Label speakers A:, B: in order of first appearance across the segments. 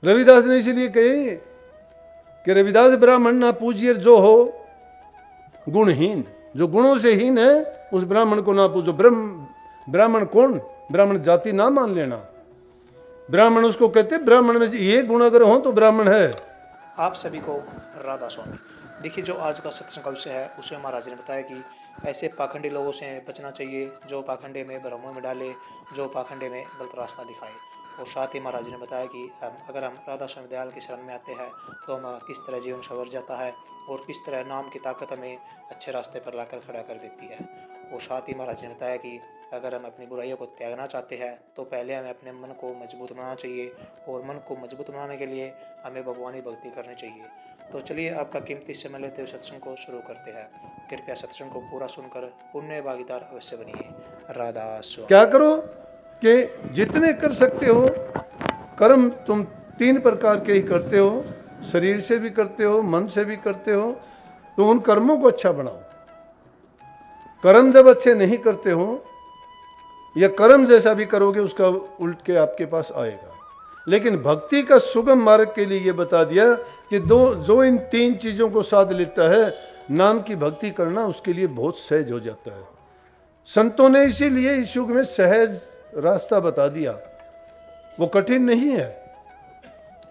A: रविदास ने इसीलिए कहे कि रविदास ब्राह्मण ना पूजिए जो हो गुणहीन, जो गुणों से हीन है उस ब्राह्मण को ना पूजो। ब्राह्मण कौन? ब्राह्मण जाति ना मान लेना। ब्राह्मण उसको कहते, ब्राह्मण में ये गुण अगर हो तो ब्राह्मण है।
B: आप सभी को राधा स्वामी। देखिए, जो आज का सत्संग का विषय है उसमें महाराज ने बताया कि ऐसे पाखंडी लोगों से बचना चाहिए जो पाखंडे में भ्रमों में डाले, जो पाखंडे में गलत रास्ता दिखाए। और साथ ही महाराज ने बताया कि अगर हम राधा स्वामी दयाल की शरण में आते हैं तो हमारा किस तरह जीवन संवर जाता है और किस तरह नाम की ताकत हमें अच्छे रास्ते पर लाकर खड़ा कर देती है। और साथ ही महाराज ने बताया कि अगर हम अपनी बुराइयों को त्यागना चाहते हैं तो पहले हमें अपने मन को मजबूत बनाना चाहिए, और मन को मजबूत बनाने के लिए हमें भगवानी भक्ति करनी चाहिए। तो चलिए आपका कीमती समय लेते हुए सत्संग को शुरू करते हैं। कृपया सत्संग को पूरा सुनकर पुण्य भागीदार अवश्य बनिए। राधा स्वामी।
A: क्या करो कि जितने कर सकते हो कर्म, तुम 3 प्रकार के ही करते हो, शरीर से भी करते हो, मन से भी करते हो, तो उन कर्मों को अच्छा बनाओ। कर्म जब अच्छे नहीं करते हो या कर्म जैसा भी करोगे उसका उल्ट के आपके पास आएगा। लेकिन भक्ति का सुगम मार्ग के लिए ये बता दिया कि जो इन 3 चीजों को साध लेता है, नाम की भक्ति करना उसके लिए बहुत सहज हो जाता है। संतों ने इसीलिए इस युग में सहज रास्ता बता दिया। वो कठिन नहीं है,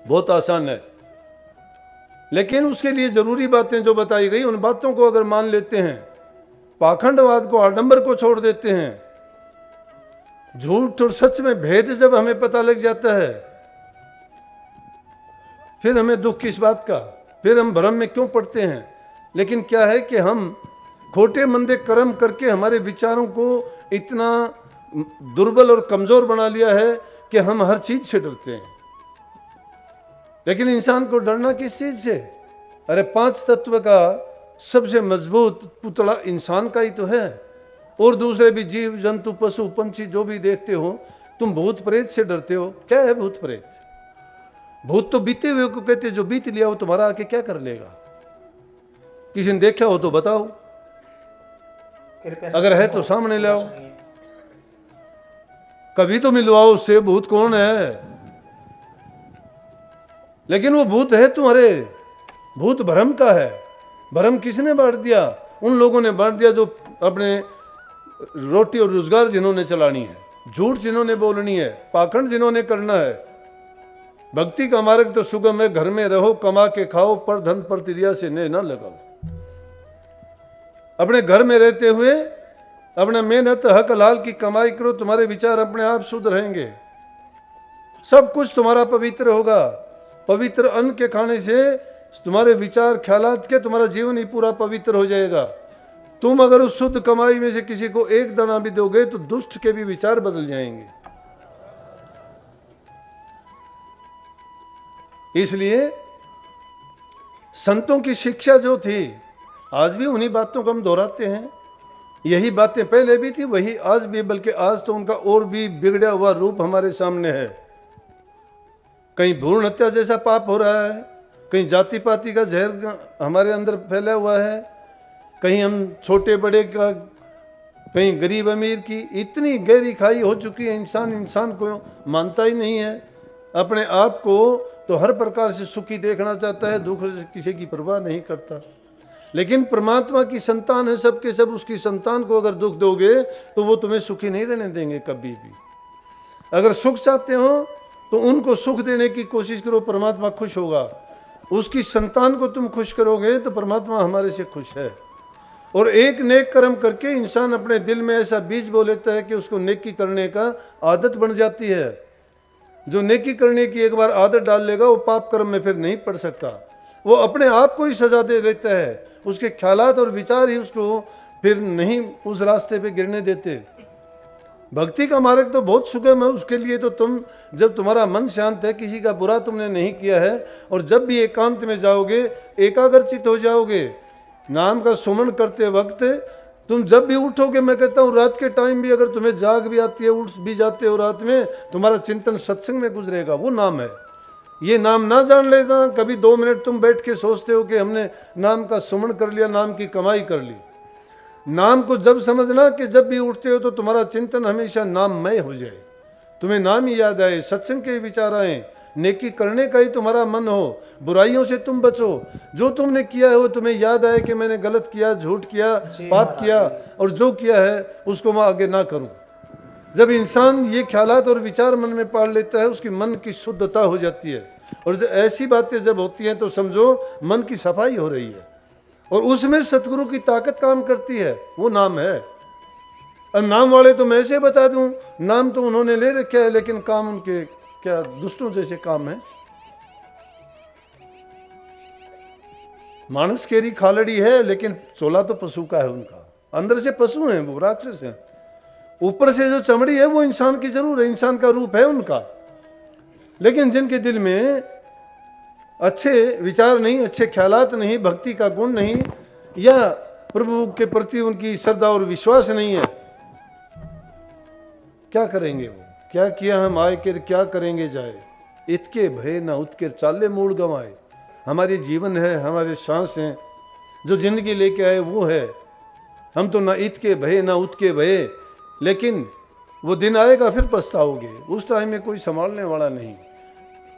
A: बहुत आसान है। लेकिन उसके लिए जरूरी बातें जो बताई गई, उन बातों को अगर मान लेते हैं, पाखंडवाद को, आडंबर को छोड़ देते हैं, झूठ और सच में भेद जब हमें पता लग जाता है, फिर हमें दुख किस बात का? फिर हम भ्रम में क्यों पड़ते हैं? लेकिन क्या है कि हम खोटे मंदे कर्म करके हमारे विचारों को इतना दुर्बल और कमजोर बना लिया है कि हम हर चीज से डरते हैं। लेकिन इंसान को डरना किस चीज से? अरे 5 तत्व का सबसे मजबूत पुतला इंसान का ही तो है। और दूसरे भी जीव जंतु पशु पंछी जो भी देखते हो, तुम भूत प्रेत से डरते हो। क्या है भूत प्रेत? भूत तो बीते हुए को कहते, जो बीत लिया हो तुम्हारा आके क्या कर लेगा? किसी ने देखा हो तो बताओ, अगर है तो सामने लाओ, कभी तो मिलवाओ उससे। भूत कौन है? लेकिन वो भूत है तुम्हारे, भूत भ्रम का है। भ्रम किसने बांट दिया? उन लोगों ने बांट दिया जो अपने रोटी और रोजगार जिन्होंने चलानी है, झूठ जिन्होंने बोलनी है, पाखंड जिन्होंने करना है। भक्ति का मार्ग तो सुगम है, घर में रहो कमा के खाओ, पर धन पर तिरिया से ने न लगाओ। अपने घर में रहते हुए अपना मेहनत हक हलाल की कमाई करो, तुम्हारे विचार अपने आप शुद्ध रहेंगे, सब कुछ तुम्हारा पवित्र होगा। पवित्र अन्न के खाने से तुम्हारे विचार ख्यालात के तुम्हारा जीवन ही पूरा पवित्र हो जाएगा। तुम अगर उस शुद्ध कमाई में से किसी को एक दाना भी दोगे तो दुष्ट के भी विचार बदल जाएंगे। इसलिए संतों की शिक्षा जो थी, आज भी उन्हीं बातों को हम दोहराते हैं। यही बातें पहले भी थी, वही आज भी, बल्कि आज तो उनका और भी बिगड़ा हुआ रूप हमारे सामने है। कहीं भ्रूण हत्या जैसा पाप हो रहा है, कहीं जाति पाति का जहर हमारे अंदर फैला हुआ है, कहीं हम छोटे बड़े का, कहीं गरीब अमीर की इतनी गहरी खाई हो चुकी है। इंसान को मानता ही नहीं है। अपने आप को तो हर प्रकार से सुखी देखना चाहता है, दुख किसी की परवाह नहीं करता। लेकिन परमात्मा की संतान है सबके सब, उसकी संतान को अगर दुख दोगे तो वो तुम्हें सुखी नहीं रहने देंगे कभी भी। अगर सुख चाहते हो तो उनको सुख देने की कोशिश करो, परमात्मा खुश होगा। उसकी संतान को तुम खुश करोगे तो परमात्मा हमारे से खुश है। और एक नेक कर्म करके इंसान अपने दिल में ऐसा बीज बो लेता है कि उसको नेकी करने का आदत बन जाती है। जो नेकी करने की एक बार आदत डाल लेगा वो पाप कर्म में फिर नहीं पड़ सकता। वो अपने आप को ही सजा दे लेता है, उसके ख्यालात और विचार ही उसको फिर नहीं उस रास्ते पे गिरने देते। भक्ति का मार्ग तो बहुत सुगम है। उसके लिए तो तुम, जब तुम्हारा मन शांत है, किसी का बुरा तुमने नहीं किया है, और जब भी एकांत में जाओगे, एकाग्रचित हो जाओगे, नाम का सुमन करते वक्त तुम जब भी उठोगे, मैं कहता हूँ रात के टाइम भी अगर तुम्हें जाग भी आती है, उठ भी जाते हो रात में, तुम्हारा चिंतन सत्संग में गुजरेगा। वो नाम है। ये नाम ना जान लेना, कभी 2 मिनट तुम बैठ के सोचते हो कि हमने नाम का सुमन कर लिया, नाम की कमाई कर ली। नाम को जब समझना कि जब भी उठते हो तो तुम्हारा चिंतन हमेशा नाममय हो जाए, तुम्हें नाम ही याद आए, सत्संग के विचार आए, नेकी करने का ही तुम्हारा मन हो, बुराइयों से तुम बचो। जो तुमने किया है वो तुम्हें याद आए कि मैंने गलत किया, झूठ किया, पाप किया, और जो किया है उसको मैं आगे ना करूं। जब इंसान ये ख्यालात और विचार मन में पाल लेता है, उसकी मन की शुद्धता हो जाती है, और ऐसी बातें जब होती हैं तो समझो मन की सफाई हो रही है, और उसमें सतगुरु की ताकत काम करती है। वो नाम है। और नाम वाले तो मैं ऐसे बता दूं, नाम तो उन्होंने ले रखा है, लेकिन काम उनके क्या दुष्टों जैसे काम है। मानस केरी खालड़ी है, लेकिन चोला तो पशु का है उनका। अंदर से पशु हैं, वो राक्षस हैं। ऊपर से जो चमड़ी है वो इंसान की जरूर है, इंसान का रूप है उनका। लेकिन जिनके दिल में अच्छे विचार नहीं, अच्छे ख्यालात नहीं, भक्ति का गुण नहीं, या प्रभु के प्रति उनकी श्रद्धा और विश्वास नहीं है, क्या करेंगे वो? क्या किया हम आए के क्या करेंगे जाए, इतके भय ना उतके चाले मूल गंवाए। हमारी जीवन है, हमारे सांस हैं, जो जिंदगी लेके आए वो है। हम तो ना इतके भय ना उतके भय, लेकिन वो दिन आएगा फिर पछताओगे। उस टाइम में कोई संभालने वाला नहीं।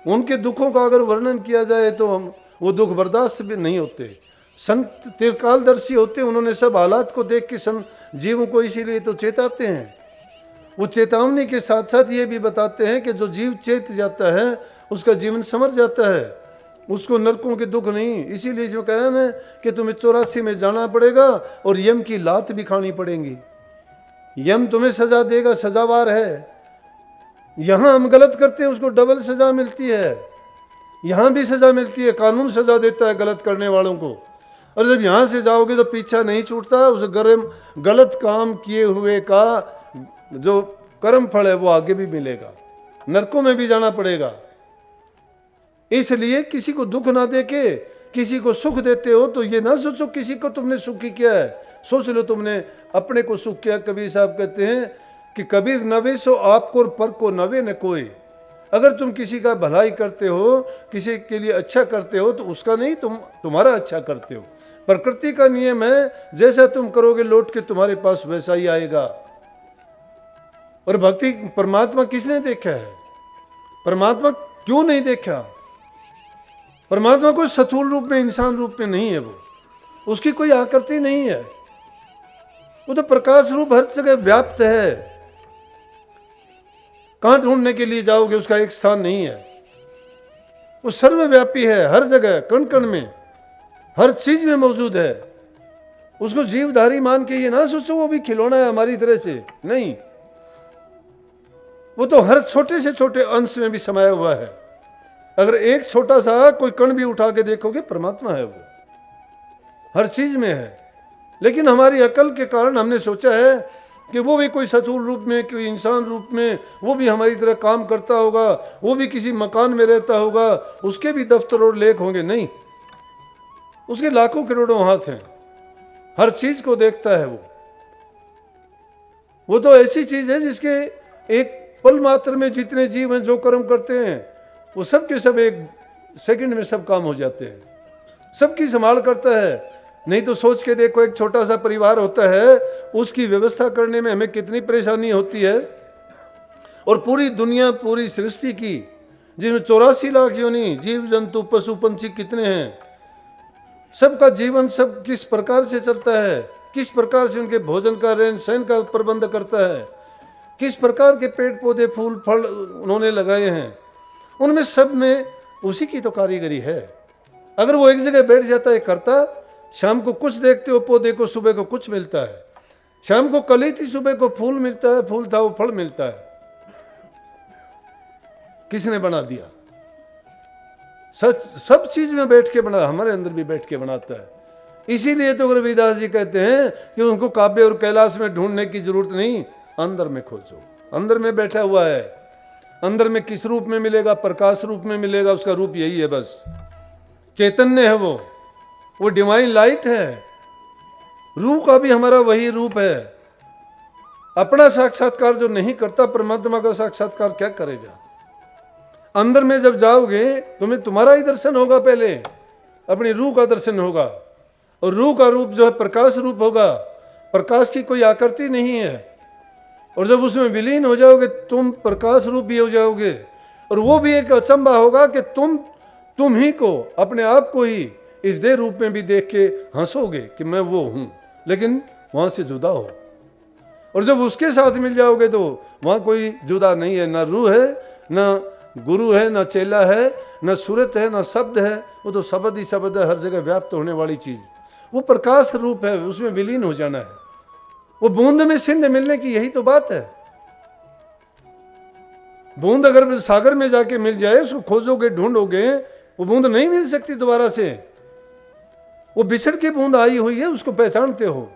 A: उनके दुखों का अगर वर्णन किया जाए तो हम वो दुख बर्दाश्त भी नहीं होते। संत त्रिकालदर्शी होते, उन्होंने सब हालात को देख के संत जीवों को इसीलिए तो चेताते हैं। वो चेतावनी के साथ साथ ये भी बताते हैं कि जो जीव चेत जाता है उसका जीवन संवर जाता है, उसको नरकों के दुख नहीं। इसीलिए जो कहा ना कि तुम्हें 84 में जाना पड़ेगा और यम की लात भी खानी पड़ेगी। यम तुम्हें सजा देगा, सजावार है। यहां हम गलत करते हैं उसको डबल सजा मिलती है, यहां भी सजा मिलती है। कानून सजा देता है गलत करने वालों को, और जब यहां से जाओगे तो पीछा नहीं छूटता। उस गलत काम किए हुए का जो कर्म फल है वो आगे भी मिलेगा, नरकों में भी जाना पड़ेगा। इसलिए किसी को दुख ना देके किसी को सुख देते हो तो ये ना सोचो किसी को तुमने सुखी किया है, सोच लो तुमने अपने को सुख किया। कबीर साहब कहते हैं कि कबीर नवे सो आपको और पर को नवे न कोई। अगर तुम किसी का भलाई करते हो, किसी के लिए अच्छा करते हो, तो उसका नहीं तुम्हारा अच्छा करते हो। प्रकृति का नियम है, जैसा तुम करोगे लौट के तुम्हारे पास वैसा ही आएगा। और भक्ति परमात्मा किसने देखा है? परमात्मा क्यों नहीं देखा? परमात्मा कोई स्थूल रूप में, इंसान रूप में नहीं है। वो उसकी कोई आकृति नहीं है, वो तो प्रकाश रूप हर जगह व्याप्त है। कहां ढूंढने के लिए जाओगे उसका एक स्थान नहीं है। वो सर्वव्यापी है, हर जगह कण कण में, हर चीज में मौजूद है। उसको जीवधारी मान के ये ना सोचो वो भी खिलौना है हमारी तरह से, नहीं। वो तो हर छोटे से छोटे अंश में भी समाया हुआ है। अगर एक छोटा सा कोई कण भी उठा के देखोगे, परमात्मा है, वो हर चीज में है। लेकिन हमारी अकल के कारण हमने सोचा है कि वो भी कोई स्थूल रूप में, कोई इंसान रूप में, वो भी हमारी तरह काम करता होगा, वो भी किसी मकान में रहता होगा, उसके भी दफ्तर और लेख होंगे। नहीं, उसके लाखों करोड़ों हाथ हैं, हर चीज को देखता है। वो तो ऐसी चीज है जिसके एक पल मात्र में जितने जीव हैं जो कर्म करते हैं वो सब के सब एक सेकंड में सब काम हो जाते हैं, सबकी संभाल करता है। नहीं तो सोच के देखो, एक छोटा सा परिवार होता है, उसकी व्यवस्था करने में हमें कितनी परेशानी होती है। और पूरी दुनिया, पूरी सृष्टि की, जिसमें 84 लाख योनि जीव जंतु पशु पंछी कितने हैं, सबका जीवन सब किस प्रकार से चलता है, किस प्रकार से उनके भोजन का, रहन सहन का प्रबंध करता है, किस प्रकार के पेड़ पौधे फूल फल उन्होंने लगाए हैं, उनमें सब में उसी की तो कारीगरी है। अगर वो एक जगह बैठ जाता है करता, शाम को कुछ देखते हो पौधे को, सुबह को कुछ मिलता है। शाम को कली थी, सुबह को फूल मिलता है, फूल था वो फल मिलता है। किसने बना दिया? सच सब चीज में बैठ के बना, हमारे अंदर भी बैठ के बनाता है। इसीलिए तो रविदास जी कहते हैं कि उनको काव्य और कैलाश में ढूंढने की जरूरत नहीं, अंदर में खोजो। अंदर में बैठा हुआ है। अंदर में किस रूप में मिलेगा? प्रकाश रूप में मिलेगा। उसका रूप यही है, बस चैतन्य है। वो डिवाइन लाइट है। रूह का भी हमारा वही रूप है। अपना साक्षात्कार जो नहीं करता, परमात्मा का साक्षात्कार क्या करेगा? अंदर में जब जाओगे तुम्हें तुम्हारा ही दर्शन होगा, पहले अपनी रूह का दर्शन होगा। और रूह का रूप जो है प्रकाश रूप होगा। प्रकाश की कोई आकृति नहीं है। और जब उसमें विलीन हो जाओगे तुम प्रकाश रूप भी हो जाओगे। और वो भी एक अचंभा होगा कि तुम ही को, अपने आप को ही इस देह रूप में भी देख के हंसोगे कि मैं वो हूं, लेकिन वहां से जुदा हो। और जब उसके साथ मिल जाओगे तो वहां कोई जुदा नहीं है, ना रूह है, ना गुरु है, ना चेला है, ना सूरत है, ना शब्द है। वो तो शब्द ही शब्द है, हर जगह व्याप्त होने वाली चीज। वो प्रकाश रूप है, उसमें विलीन हो जाना है। वो बूंद में सिंध मिलने की यही तो बात है। बूंद अगर सागर में जाके मिल जाए, उसको खोजोगे, ढूंढोगे, वो बूंद नहीं मिल सकती दोबारा से। वो बिछड़ के बूंद आई हुई है, उसको पहचानते हो।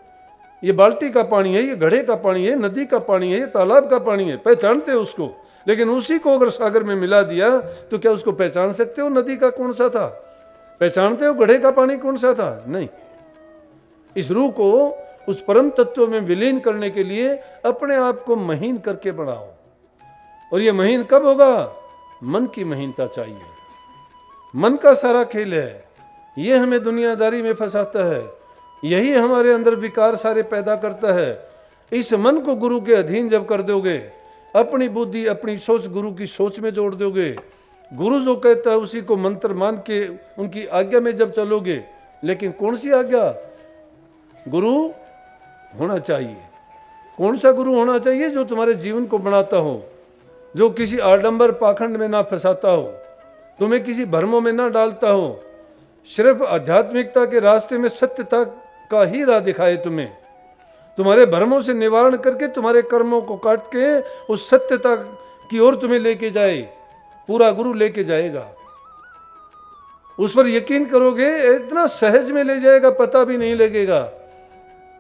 A: ये बाल्टी का पानी है, ये घड़े का पानी है, नदी का पानी है, ये तालाब का पानी है, पहचानते हो उसको। लेकिन उसी को अगर सागर में मिला दिया तो क्या उसको पहचान सकते हो? नदी का कौन सा था? पहचानते हो घड़े का पानी कौन सा था? नहीं। इस रूह को उस परम तत्व में विलीन करने के लिए अपने आप को महीन करके बढ़ाओ। और ये महीन कब होगा? मन की महीनता चाहिए। मन का सारा खेल है, ये हमें दुनियादारी में फंसाता है, यही हमारे अंदर विकार सारे पैदा करता है। इस मन को गुरु के अधीन जब कर दोगे, अपनी बुद्धि अपनी सोच गुरु की सोच में जोड़ दोगे, गुरु जो कहता है उसी को मंत्र मान के उनकी आज्ञा में जब चलोगे। लेकिन कौन सी आज्ञा? गुरु होना चाहिए। कौन सा गुरु होना चाहिए? जो तुम्हारे जीवन को बनाता हो, जो किसी आडंबर पाखंड में ना फंसाता हो, तुम्हें किसी भ्रमों में ना डालता हो, सिर्फ आध्यात्मिकता के रास्ते में सत्यता का ही राह दिखाए तुम्हें, तुम्हारे भ्रमों से निवारण करके तुम्हारे कर्मों को काट के उस सत्यता की ओर तुम्हें लेके जाए। पूरा गुरु लेके जाएगा, उस पर यकीन करोगे, इतना सहज में ले जाएगा, पता भी नहीं लगेगा।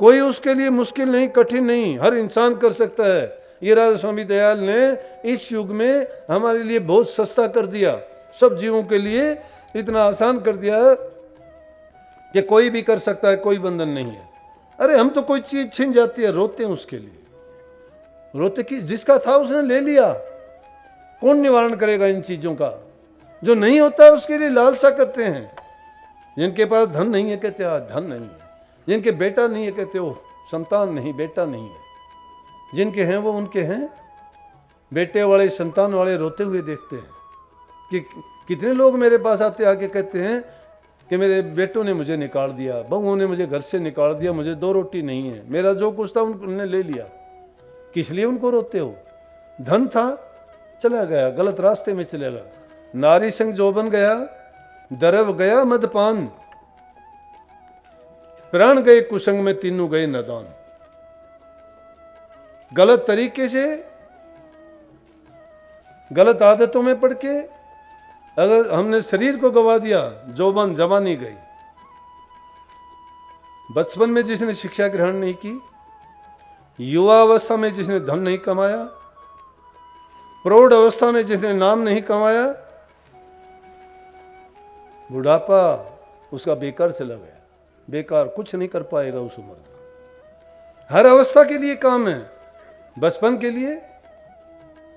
A: कोई उसके लिए मुश्किल नहीं, कठिन नहीं, हर इंसान कर सकता है। ये राधा स्वामी दयाल ने इस युग में हमारे लिए बहुत सस्ता कर दिया, सब जीवों के लिए इतना आसान कर दिया कि कोई भी कर सकता है, कोई बंधन नहीं है। अरे हम तो कोई चीज छिन जाती है, रोते हैं उसके लिए, रोते कि जिसका था उसने ले लिया। कौन निवारण करेगा इन चीजों का? जो नहीं होता है उसके लिए लालसा करते हैं। जिनके पास धन नहीं है कहते हैं धन नहीं है, जिनके बेटा नहीं है कहते हो संतान नहीं, बेटा नहीं है। जिनके हैं वो उनके हैं, बेटे वाले संतान वाले रोते हुए देखते हैं। कि कितने लोग मेरे पास आते आके कहते हैं कि मेरे बेटों ने मुझे निकाल दिया, बहुओं ने मुझे घर से निकाल दिया, मुझे 2 रोटी नहीं है, मेरा जो कुछ था उन्होंने ले लिया। किस लिए उनको रोते हो? धन था, चला गया, गलत रास्ते में चलेगा। नारी संग जोबन गया, दरब गया मदपान, प्राण गए कुसंग में, तीनों गए नदान। गलत तरीके से, गलत आदतों में पड़ के अगर हमने शरीर को गवा दिया, जौबन जवानी गई। बचपन में जिसने शिक्षा ग्रहण नहीं की, युवा अवस्था में जिसने धन नहीं कमाया, प्रौढ़ अवस्था में जिसने नाम नहीं कमाया, बुढ़ापा उसका बेकार चला गया। बेकार, कुछ नहीं कर पाएगा उस उम्र में। हर अवस्था के लिए काम है। बचपन के लिए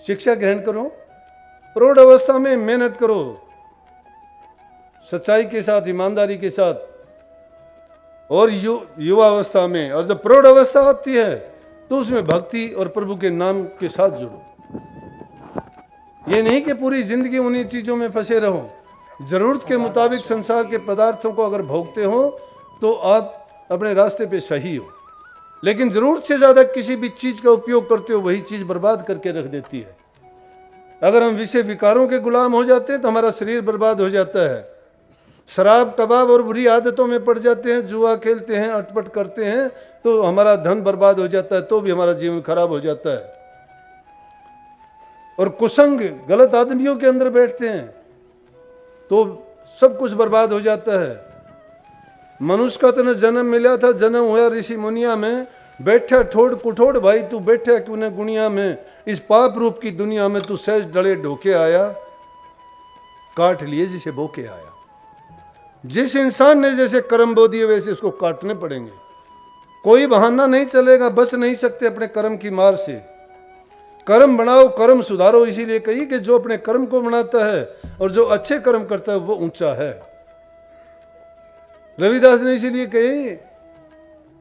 A: शिक्षा ग्रहण करो, प्रौढ़ अवस्था में मेहनत करो, सच्चाई के साथ, ईमानदारी के साथ, और युवा अवस्था में। और जब प्रौढ़ अवस्था आती है तो उसमें भक्ति और प्रभु के नाम के साथ जुड़ो। ये नहीं कि पूरी जिंदगी उन्हीं चीजों में फंसे रहो। जरूरत के मुताबिक संसार के पदार्थों को अगर भोगते हो तो आप अपने रास्ते पे सही हो, लेकिन जरूरत से ज्यादा किसी भी चीज का उपयोग करते हो, वही चीज बर्बाद करके रख देती है। अगर हम विषय विकारों के गुलाम हो जाते हैं तो हमारा शरीर बर्बाद हो जाता है। शराब, कबाब और बुरी आदतों में पड़ जाते हैं, जुआ खेलते हैं, अटपट करते हैं, तो हमारा धन बर्बाद हो जाता है, तो भी हमारा जीवन खराब हो जाता है। और कुसंग, गलत आदमियों के अंदर बैठते हैं तो सब कुछ बर्बाद हो जाता है। मनुष्य का तो जन्म मिला था, जन्म हुआ ऋषि मुनिया में, बैठा ठोड़ कुठोड़, भाई तू बैठा क्यों न गुनिया में, इस पाप रूप की दुनिया में तू सहज डले ढोके आया, काट लिए जिसे बोके आया। जिस इंसान ने जैसे कर्म बो दिए वैसे उसको काटने पड़ेंगे। कोई बहाना नहीं चलेगा, बच नहीं सकते अपने कर्म की मार से। कर्म बनाओ, कर्म सुधारो, इसीलिए कही कि जो अपने कर्म को बनाता है और जो अच्छे कर्म करता है वो ऊंचा है। रविदास ने इसीलिए कही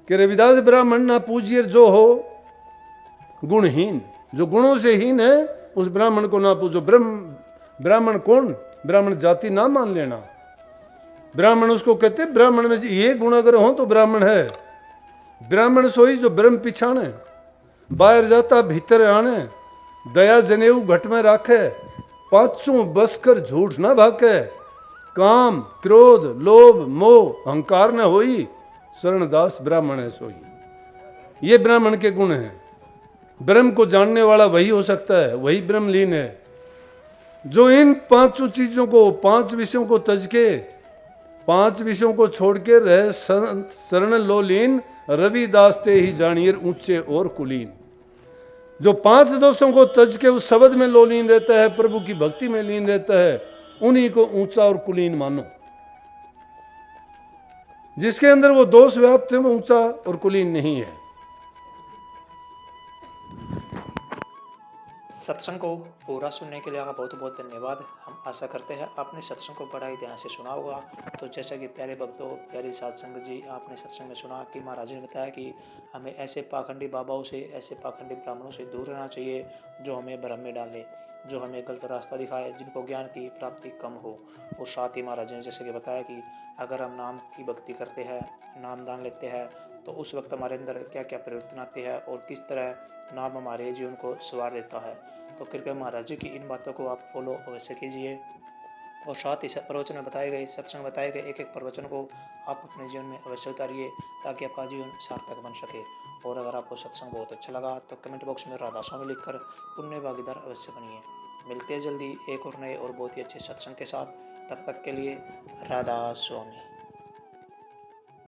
A: कि रविदास ब्राह्मण ना पूजिए जो हो गुणहीन, जो गुणों से हीन है उस ब्राह्मण को ना पूजो। ब्राह्मण कौन? ब्राह्मण जाति ना मान लेना। ब्राह्मण उसको कहते, ब्राह्मण में ये गुण अगर हो तो ब्राह्मण है। ब्राह्मण सोई जो ब्रह्म पिछाणे, बाहर जाता भीतर आने, दया जनेऊ घट में राखे, पाछू बसकर झूठ ना भाके, काम क्रोध लोभ मोह अहंकार न होई, शरणदास ब्राह्मण है सोई। ये ब्राह्मण के गुण हैं। ब्रह्म को जानने वाला वही हो सकता है, वही ब्रह्मलीन है। जो इन पांचों चीजों को, पांच विषयों को तज के, पांच विषयों को छोड़ के रह शरण लो लीन, रविदास ते ही जानिए ऊंचे और कुलीन। जो पांच दोषों को तज के उस शब्द में लो लीन रहता है, प्रभु की भक्ति में लीन रहता है, उन्हीं को ऊंचा और कुलीन मानो। जिसके अंदर वो दोष व्याप्त है वो ऊंचा और कुलीन नहीं है।
B: सत्संग को पूरा सुनने के लिए आपका बहुत बहुत धन्यवाद। हम आशा करते हैं आपने सत्संग को बड़ा ही ध्यान से सुना होगा। तो जैसा कि प्यारे भक्तों, प्यारी साध संगत जी, आपने सत्संग में सुना कि महाराज जी ने बताया कि हमें ऐसे पाखंडी बाबाओं से, ऐसे पाखंडी ब्राह्मणों से दूर रहना चाहिए जो हमें भ्रम में डाले, जो हमें गलत रास्ता दिखाए, जिनको ज्ञान की प्राप्ति कम हो। और साथ ही महाराज जी ने जैसे कि बताया कि अगर हम नाम की भक्ति करते हैं, नाम दान लेते हैं, तो उस वक्त हमारे अंदर क्या क्या परिवर्तन आते हैं और किस तरह नाम हमारे जीवन को संवार देता है। तो कृपया महाराज जी की इन बातों को आप फॉलो अवश्य कीजिए। और साथ ही प्रवचन में बताए गए, सत्संग बताए गए एक एक प्रवचन को आप अपने जीवन में अवश्य उतारिए, ताकि आपका जीवन सार्थक बन सके। और अगर आपको सत्संग बहुत अच्छा लगा तो कमेंट बॉक्स में राधा स्वामी लिखकर पुण्य भागीदार अवश्य बनिए। मिलते हैं जल्दी एक और नए और बहुत ही अच्छे सत्संग के साथ। तब तक के लिए राधा स्वामी।